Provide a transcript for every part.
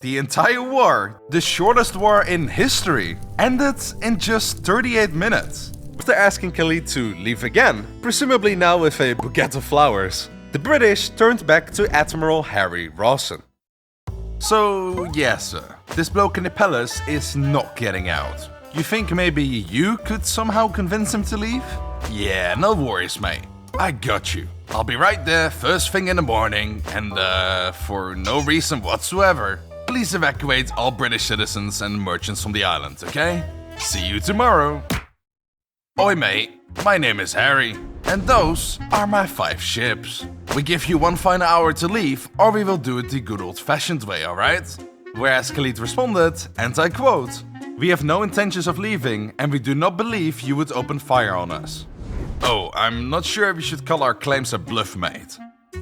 the entire war, the shortest war in history, ended in just 38 minutes. After asking Khalid to leave again, presumably now with a bouquet of flowers, the British turned back to Admiral Harry Rawson. So yes sir, this bloke in the palace is not getting out. You think maybe you could somehow convince him to leave? Yeah, no worries mate, I got you. I'll be right there first thing in the morning and for no reason whatsoever, please evacuate all British citizens and merchants from the island, okay? See you tomorrow. Oi mate, my name is Harry, and those are my 5 ships. We give you 1 final hour to leave, or we will do it the good old-fashioned way, alright? Whereas Khalid responded, and I quote, "We have no intentions of leaving, and we do not believe you would open fire on us." Oh, I'm not sure if you should call our claims a bluff, mate.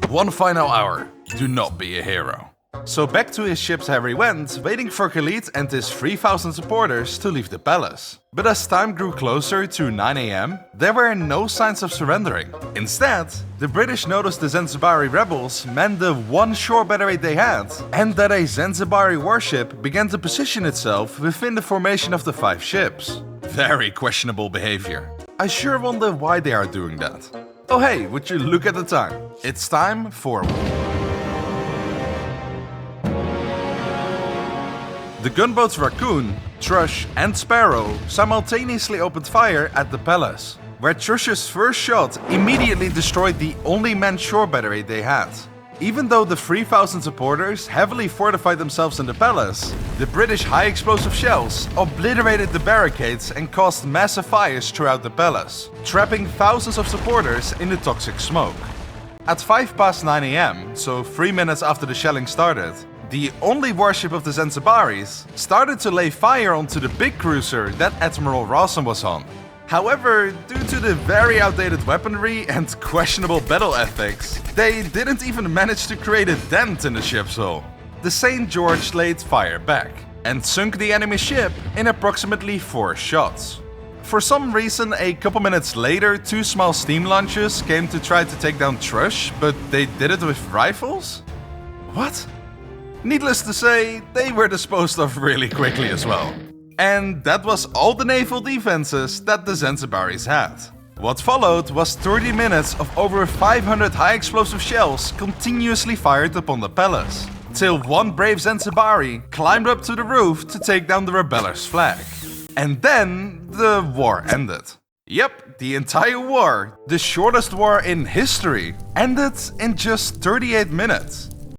1 final hour, do not be a hero. So back to his ships Harry went, waiting for Khalid and his 3,000 supporters to leave the palace. But as time grew closer to 9 AM, there were no signs of surrendering. Instead, the British noticed the Zanzibari rebels manned the one shore battery they had, and that a Zanzibari warship began to position itself within the formation of the 5 ships. Very questionable behavior. I sure wonder why they are doing that. Oh hey, would you look at the time? It's time for... The gunboats Raccoon, Thrush and Sparrow simultaneously opened fire at the palace, where Thrush's first shot immediately destroyed the only manned shore battery they had. Even though the 3,000 supporters heavily fortified themselves in the palace, the British high-explosive shells obliterated the barricades and caused massive fires throughout the palace, trapping thousands of supporters in the toxic smoke. At 9 AM, so 3 minutes after the shelling started, the only warship of the Zanzibaris started to lay fire onto the big cruiser that Admiral Rawson was on. However, due to the very outdated weaponry and questionable battle ethics, they didn't even manage to create a dent in the ship's hull. The St. George laid fire back and sunk the enemy ship in approximately 4 shots. For some reason, a couple minutes later, 2 small steam launches came to try to take down Thrush, but they did it with rifles? What? Needless to say, they were disposed of really quickly as well. And that was all the naval defenses that the Zanzibaris had. What followed was 30 minutes of over 500 high-explosive shells continuously fired upon the palace, till one brave Zanzibari climbed up to the roof to take down the rebellers' flag. And then the war ended. Yep, the entire war, the shortest war in history, ended in just 38 minutes.